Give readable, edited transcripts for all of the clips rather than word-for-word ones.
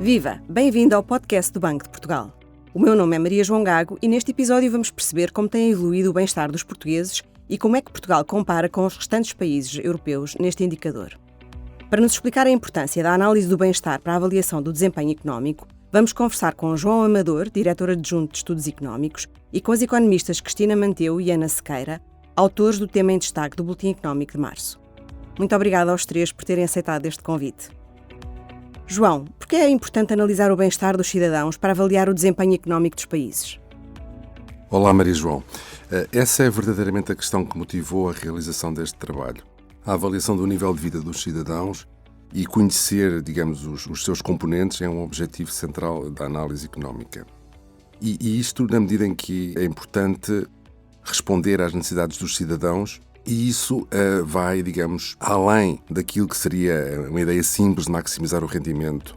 Viva! Bem-vindo ao podcast do Banco de Portugal. O meu nome é Maria João Gago e neste episódio vamos perceber como tem evoluído o bem-estar dos portugueses e como é que Portugal compara com os restantes países europeus neste indicador. Para nos explicar a importância da análise do bem-estar para a avaliação do desempenho económico, vamos conversar com João Amador, diretor adjunto de Estudos Económicos, e com as economistas Cristina Manteu e Ana Sequeira, autores do tema em destaque do Boletim Económico de março. Muito obrigada aos três por terem aceitado este convite. João, por que é importante analisar o bem-estar dos cidadãos para avaliar o desempenho económico dos países? Olá, Maria João. Essa é verdadeiramente a questão que motivou a realização deste trabalho. A avaliação do nível de vida dos cidadãos e conhecer, digamos, os seus componentes é um objetivo central da análise económica. E isto na medida em que é importante responder às necessidades dos cidadãos. E isso vai, digamos, além daquilo que seria uma ideia simples de maximizar o rendimento.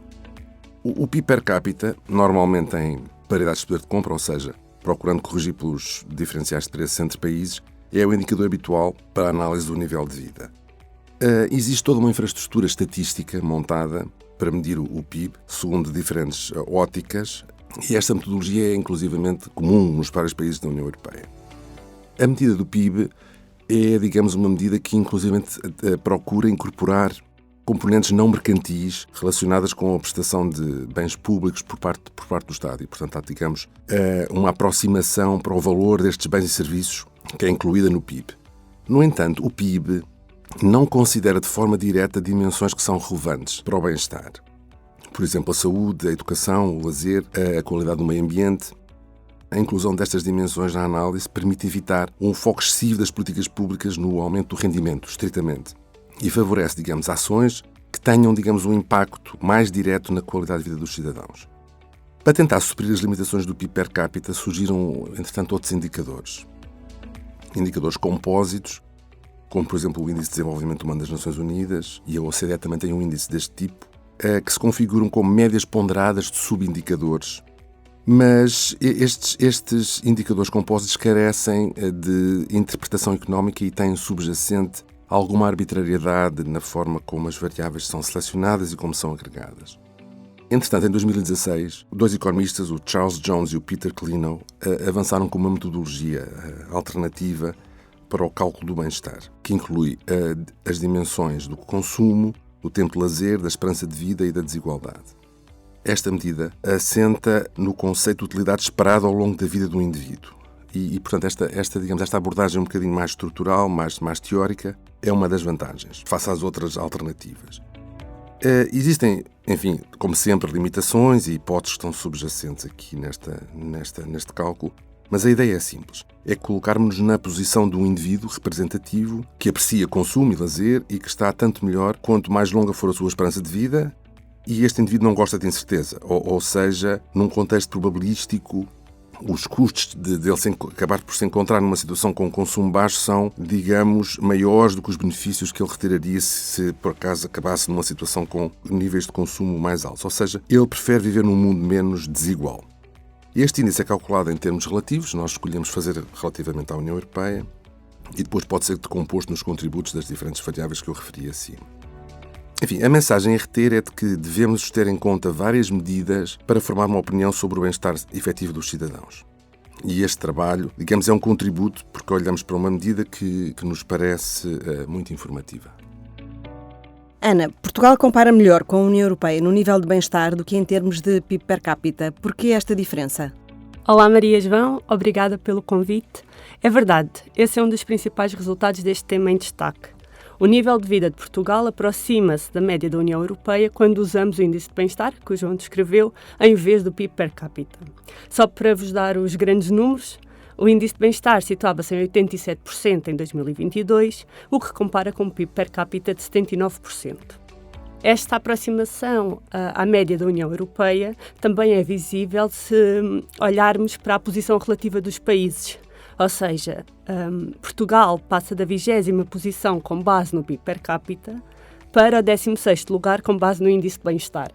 O PIB per capita normalmente tem paridades de poder de compra, ou seja, procurando corrigir pelos diferenciais de preços entre países, é o indicador habitual para a análise do nível de vida. Existe toda uma infraestrutura estatística montada para medir o PIB, segundo diferentes óticas, e esta metodologia é inclusivamente comum nos vários países da União Europeia. A medida do PIB é, digamos, uma medida que inclusivamente procura incorporar componentes não mercantis relacionadas com a prestação de bens públicos por parte do Estado e, portanto, há, digamos, uma aproximação para o valor destes bens e serviços que é incluída no PIB. No entanto, o PIB não considera de forma direta dimensões que são relevantes para o bem-estar. Por exemplo, a saúde, a educação, o lazer, a qualidade do meio ambiente. A inclusão destas dimensões na análise permite evitar um foco excessivo das políticas públicas no aumento do rendimento, estritamente, e favorece, digamos, ações que tenham, digamos, um impacto mais direto na qualidade de vida dos cidadãos. Para tentar suprir as limitações do PIB per capita, surgiram, entretanto, outros indicadores. Indicadores compósitos, como, por exemplo, o Índice de Desenvolvimento Humano das Nações Unidas, e a OCDE também tem um índice deste tipo, que se configuram como médias ponderadas de subindicadores. Mas estes indicadores compósitos carecem de interpretação económica e têm subjacente alguma arbitrariedade na forma como as variáveis são selecionadas e como são agregadas. Entretanto, em 2016, dois economistas, o Charles Jones e o Peter Clinow, avançaram com uma metodologia alternativa para o cálculo do bem-estar, que inclui as dimensões do consumo, do tempo de lazer, da esperança de vida e da desigualdade. Esta medida assenta no conceito de utilidade esperada ao longo da vida do indivíduo. E portanto, esta abordagem um bocadinho mais estrutural, mais teórica, é uma das vantagens, face às outras alternativas. Existem, enfim, como sempre, limitações e hipóteses que estão subjacentes aqui neste cálculo, mas a ideia é simples. É colocarmos-nos na posição de um indivíduo representativo que aprecia consumo e lazer e que está tanto melhor quanto mais longa for a sua esperança de vida. E este indivíduo não gosta de incerteza, ou seja, num contexto probabilístico, os custos dele acabar por se encontrar numa situação com consumo baixo são, digamos, maiores do que os benefícios que ele retiraria se por acaso acabasse numa situação com níveis de consumo mais altos. Ou seja, ele prefere viver num mundo menos desigual. Este índice é calculado em termos relativos, nós escolhemos fazer relativamente à União Europeia, e depois pode ser decomposto nos contributos das diferentes variáveis que eu referi acima. Enfim, a mensagem a reter é de que devemos ter em conta várias medidas para formar uma opinião sobre o bem-estar efetivo dos cidadãos. E este trabalho, digamos, é um contributo porque olhamos para uma medida que nos parece muito informativa. Ana, Portugal compara melhor com a União Europeia no nível de bem-estar do que em termos de PIB per capita. Por que esta diferença? Olá Maria João, obrigada pelo convite. É verdade, esse é um dos principais resultados deste tema em destaque. O nível de vida de Portugal aproxima-se da média da União Europeia quando usamos o índice de bem-estar, que o João descreveu, em vez do PIB per capita. Só para vos dar os grandes números, o índice de bem-estar situava-se em 87% em 2022, o que compara com o PIB per capita de 79%. Esta aproximação à média da União Europeia também é visível se olharmos para a posição relativa dos países. Ou seja, Portugal passa da 20ª posição com base no PIB per capita para o 16º lugar com base no índice de bem-estar.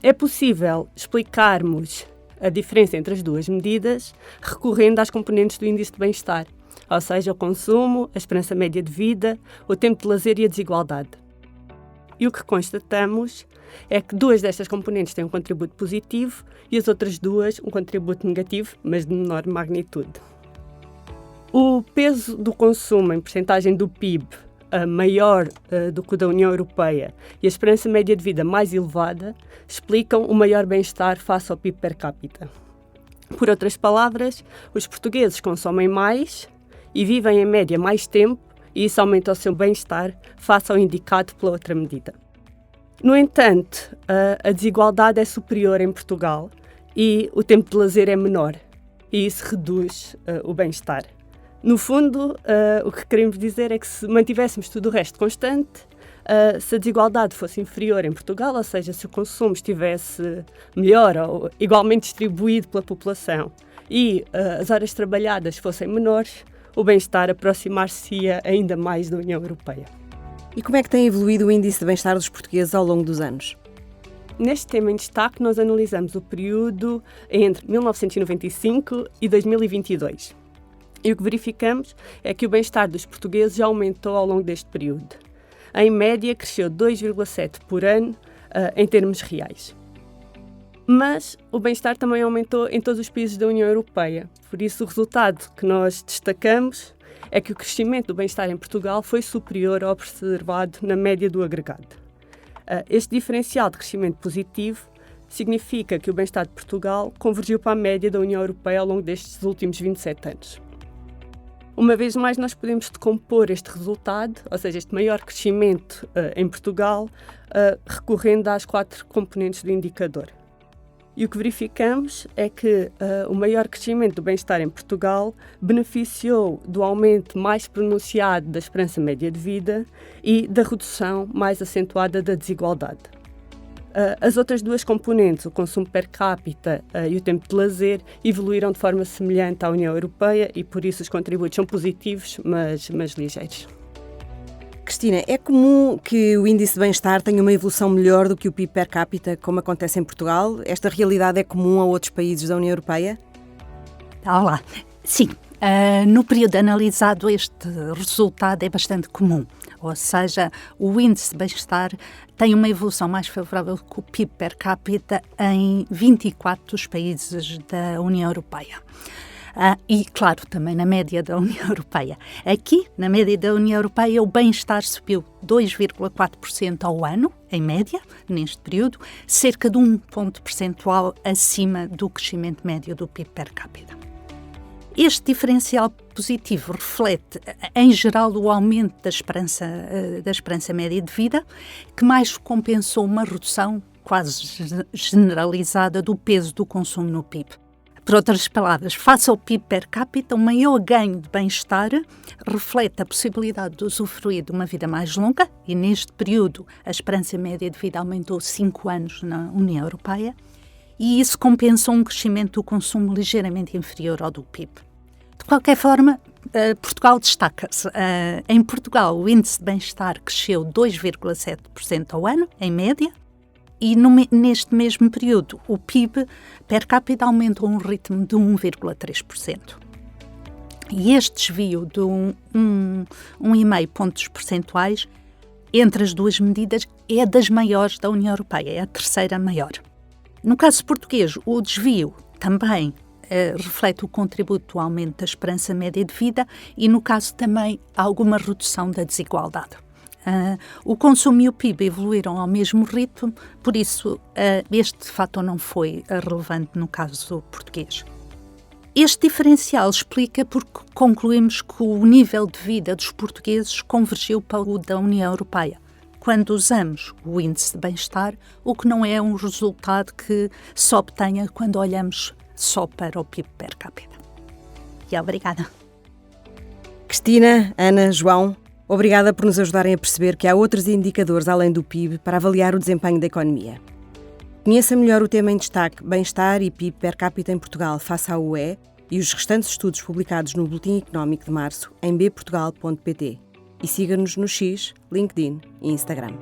É possível explicarmos a diferença entre as duas medidas recorrendo às componentes do índice de bem-estar, ou seja, o consumo, a esperança média de vida, o tempo de lazer e a desigualdade. E o que constatamos é que 2 destas componentes têm um contributo positivo e as outras 2 um contributo negativo, mas de menor magnitude. O peso do consumo em percentagem do PIB maior do que o da União Europeia e a esperança média de vida mais elevada explicam o maior bem-estar face ao PIB per capita. Por outras palavras, os portugueses consomem mais e vivem em média mais tempo e isso aumenta o seu bem-estar face ao indicado pela outra medida. No entanto, a desigualdade é superior em Portugal e o tempo de lazer é menor e isso reduz o bem-estar. No fundo, o que queremos dizer é que se mantivéssemos tudo o resto constante, se a desigualdade fosse inferior em Portugal, ou seja, se o consumo estivesse melhor ou igualmente distribuído pela população e as horas trabalhadas fossem menores, o bem-estar aproximar-se-ia ainda mais da União Europeia. E como é que tem evoluído o índice de bem-estar dos portugueses ao longo dos anos? Neste tema em destaque, nós analisamos o período entre 1995 e 2022. E o que verificamos é que o bem-estar dos portugueses já aumentou ao longo deste período. Em média, cresceu 2,7% por ano em termos reais. Mas o bem-estar também aumentou em todos os países da União Europeia. Por isso, o resultado que nós destacamos é que o crescimento do bem-estar em Portugal foi superior ao observado na média do agregado. Este diferencial de crescimento positivo significa que o bem-estar de Portugal convergiu para a média da União Europeia ao longo destes últimos 27 anos. Uma vez mais, nós podemos decompor este resultado, ou seja, este maior crescimento em Portugal, recorrendo às 4 componentes do indicador. E o que verificamos é que o maior crescimento do bem-estar em Portugal beneficiou do aumento mais pronunciado da esperança média de vida e da redução mais acentuada da desigualdade. As outras 2 componentes, o consumo per capita e o tempo de lazer, evoluíram de forma semelhante à União Europeia e, por isso, os contributos são positivos, mas ligeiros. Cristina, é comum que o índice de bem-estar tenha uma evolução melhor do que o PIB per capita, como acontece em Portugal? Esta realidade é comum a outros países da União Europeia? Olá. Sim, no período analisado este resultado é bastante comum. Ou seja, o índice de bem-estar tem uma evolução mais favorável que o PIB per capita em 24 dos países da União Europeia. E, claro, também na média da União Europeia. Aqui, na média da União Europeia, o bem-estar subiu 2,4% ao ano, em média, neste período, cerca de 1 ponto percentual acima do crescimento médio do PIB per capita. Este diferencial positivo reflete, em geral, o aumento da esperança média de vida, que mais compensou uma redução quase generalizada do peso do consumo no PIB. Por outras palavras, face ao PIB per capita, o maior ganho de bem-estar reflete a possibilidade de usufruir de uma vida mais longa, e neste período a esperança média de vida aumentou 5 anos na União Europeia, e isso compensou um crescimento do consumo ligeiramente inferior ao do PIB. De qualquer forma, Portugal destaca-se. Em Portugal, o índice de bem-estar cresceu 2,7% ao ano, em média, e neste mesmo período o PIB per capita aumentou um ritmo de 1,3%. E este desvio de 1,5 pontos percentuais entre as 2 medidas é das maiores da União Europeia, é a terceira maior. No caso português, o desvio também reflete o contributo do aumento da esperança média de vida e, no caso, também alguma redução da desigualdade. O consumo e o PIB evoluíram ao mesmo ritmo, por isso este fator não foi relevante no caso português. Este diferencial explica porque concluímos que o nível de vida dos portugueses convergiu para o da União Europeia, quando usamos o índice de bem-estar, o que não é um resultado que se obtenha quando olhamos só para o PIB per capita. E obrigada. Cristina, Ana, João, obrigada por nos ajudarem a perceber que há outros indicadores além do PIB para avaliar o desempenho da economia. Conheça melhor o tema em destaque Bem-estar e PIB per capita em Portugal face à UE e os restantes estudos publicados no Boletim Económico de março em bportugal.pt e siga-nos no X, LinkedIn e Instagram.